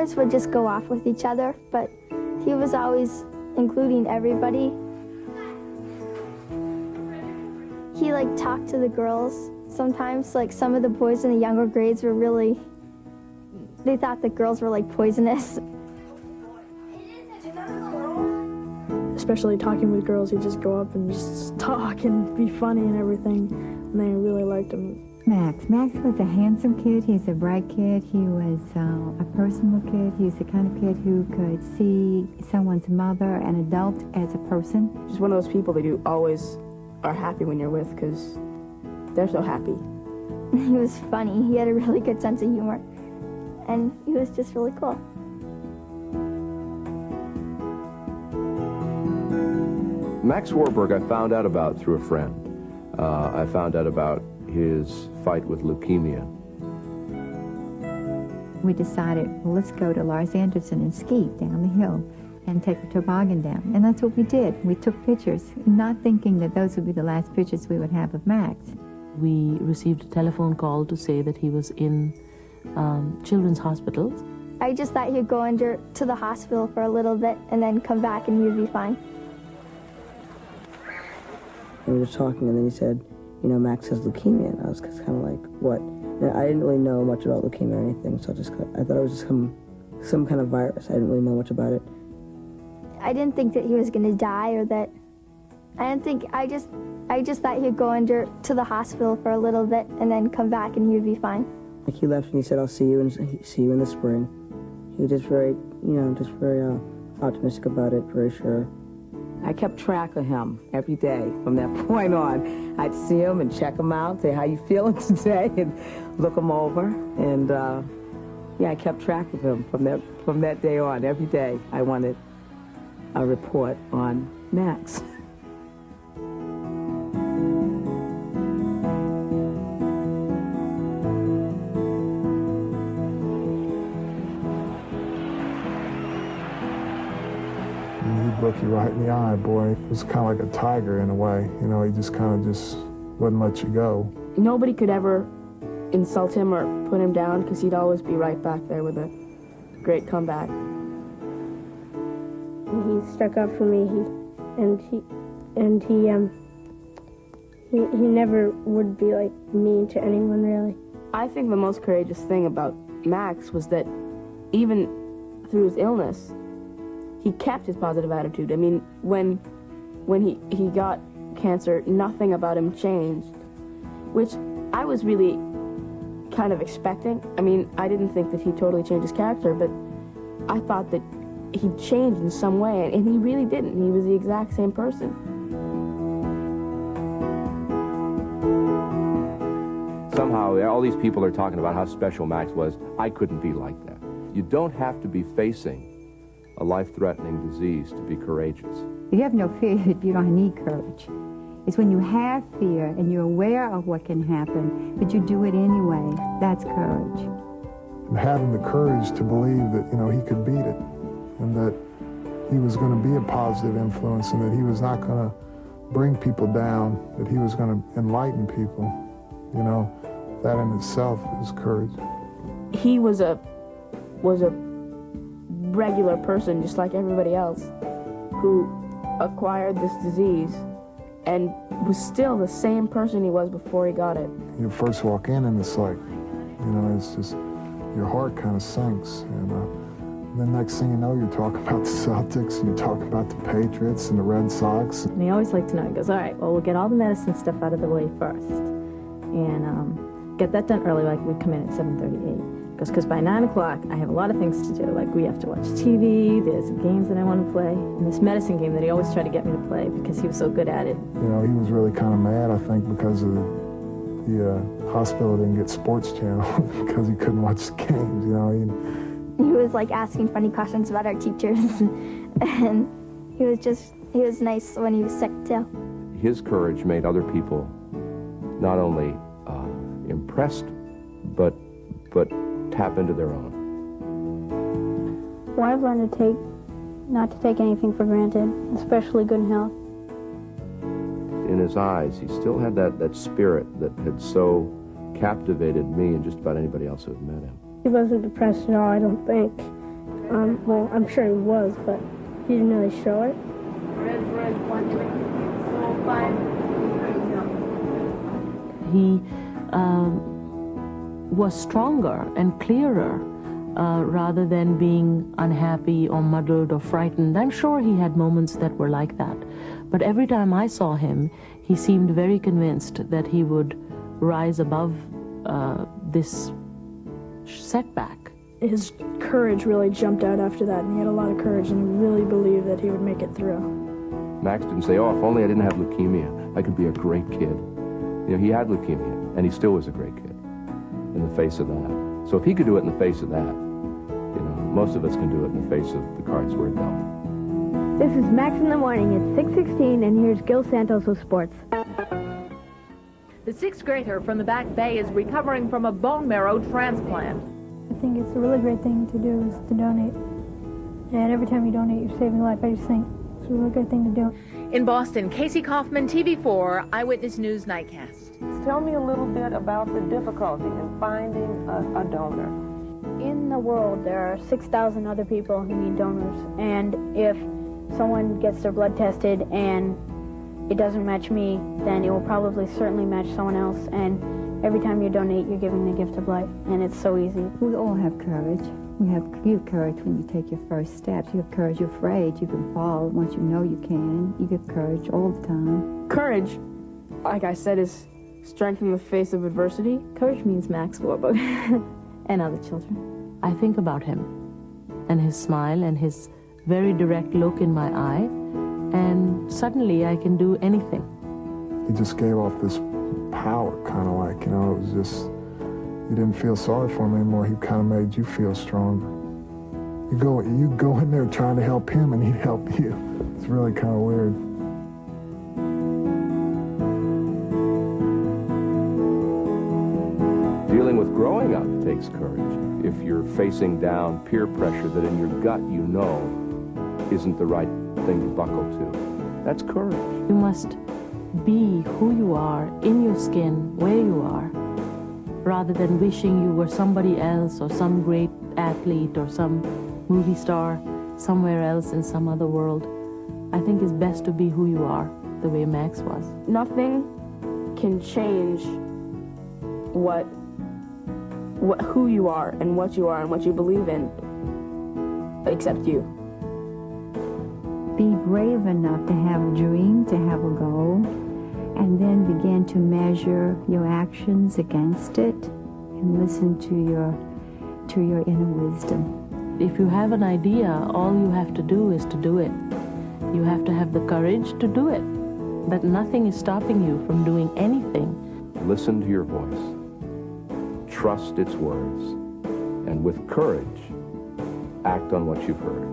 Sometimes we'd just go off with each other, but he was always including everybody. He talked to the girls sometimes. Some of the boys in the younger grades were really, they thought the girls were poisonous. Especially talking with girls, he'd just go up and just talk and be funny and everything, and they really liked him. Max was a handsome kid. He's a bright kid. He was a personable kid. He's the kind of kid who could see someone's mother, an adult, as a person. Just one of those people that you always are happy when you're with because they're so happy. He was funny. He had a really good sense of humor, and he was just really cool. Max Warburg I found out about through a friend. I found out about his fight with leukemia. We decided, well, let's go to Lars Anderson and ski down the hill and take the toboggan down. And that's what we did. We took pictures, not thinking that those would be the last pictures we would have of Max. We received a telephone call to say that he was in children's hospital. I just thought he'd go to the hospital for a little bit and then come back and he would be fine. We were talking, and then he said, you know, Max has leukemia, and I was kind of like, what? And I didn't really know much about leukemia or anything, so I thought it was just some kind of virus. I didn't really know much about it. I didn't think that he was going to die or that, I just thought he'd go to the hospital for a little bit and then come back and he would be fine. He left and he said, I'll see you in the spring. He was just very, very optimistic about it, very sure. I kept track of him every day from that point on. I'd see him and check him out, say, how you feeling today, and look him over. And I kept track of him from that day on. Every day I wanted a report on Max. He'd look you right in the eye, boy. It was kind of like a tiger in a way. You know, he just wouldn't let you go. Nobody could ever insult him or put him down because he'd always be right back there with a great comeback. He stuck up for me, he never would be mean to anyone, really. I think the most courageous thing about Max was that even through his illness, he kept his positive attitude. I mean, when he got cancer, nothing about him changed, which I was really kind of expecting. I mean, I didn't think that he totally changed his character, but I thought that he'd changed in some way, and he really didn't. He was the exact same person. Somehow, all these people are talking about how special Max was. I couldn't be like that. You don't have to be facing a life-threatening disease to be courageous. You have no fear if you don't need courage. It's when you have fear and you're aware of what can happen, but you do it anyway. That's courage. And having the courage to believe that, you know, he could beat it, and that he was going to be a positive influence, and that he was not going to bring people down, that he was going to enlighten people. You know, that in itself is courage. He was a regular person, just like everybody else, who acquired this disease and was still the same person he was before he got it. You first walk in and it's like, you know, it's just, your heart kind of sinks. And the next thing you know, you're talking about the Celtics, and you're talking about the Patriots and the Red Sox. And he always liked to know, he goes, all right, well, we'll get all the medicine stuff out of the way first. And get that done early, we'd come in at 7:38. Because by 9 o'clock, I have a lot of things to do. We have to watch TV, there's games that I want to play, and this medicine game that he always tried to get me to play because he was so good at it. You know, he was really kind of mad, I think, because of the hospital didn't get Sports Channel because he couldn't watch the games, you know. He was asking funny questions about our teachers, and he was nice when he was sick too. His courage made other people not only impressed, but tap into their own. Well, I've learned not to take anything for granted, especially good health. In his eyes, he still had that spirit that had so captivated me and just about anybody else who had met him. He wasn't depressed at all, I don't think. Well, I'm sure he was, but he didn't really show it. He was stronger and clearer rather than being unhappy or muddled or frightened. I'm sure he had moments that were like that. But every time I saw him, he seemed very convinced that he would rise above this setback. His courage really jumped out after that, and he had a lot of courage, and he really believed that he would make it through. Max didn't say, oh, if only I didn't have leukemia, I could be a great kid. You know, he had leukemia, and he still was a great kid in the face of that. So if he could do it in the face of that, you know, most of us can do it in the face of the cards we're dealt. This is Max in the Morning. It's 6:16, and here's Gil Santos with sports. The sixth grader from the Back Bay is recovering from a bone marrow transplant. I think it's a really great thing to do is to donate. And every time you donate, you're saving a life. I just think it's a really good thing to do. In Boston, Casey Kaufman, TV4 Eyewitness News Nightcast. Tell me a little bit about the difficulty in finding a donor. In the world, there are 6,000 other people who need donors. And if someone gets their blood tested and it doesn't match me, then it will probably certainly match someone else. And every time you donate, you're giving the gift of life. And it's so easy. We all have courage. You have courage when you take your first steps. You have courage. You're afraid. You can fall once you know you can. You get courage all the time. Courage, like I said, is strength in the face of adversity. Courage means Max Warburg and other children. I think about him and his smile and his very direct look in my eye, and suddenly I can do anything. He just gave off this power, kind of like, you know, it was just, you didn't feel sorry for him anymore. He kind of made you feel stronger. You go in there trying to help him and he'd help you. It's really kind of weird. Dealing with growing up takes courage. If you're facing down peer pressure that in your gut you know isn't the right thing to buckle to, that's courage. You must be who you are, in your skin, where you are, rather than wishing you were somebody else or some great athlete or some movie star somewhere else in some other world. I think it's best to be who you are, the way Max was. Nothing can change who you are and what you believe in, except you. Be brave enough to have a dream, to have a goal, and then begin to measure your actions against it and listen to your inner wisdom. If you have an idea, all you have to do is to do it. You have to have the courage to do it. That nothing is stopping you from doing anything. Listen to your voice. Trust its words. And with courage, act on what you've heard.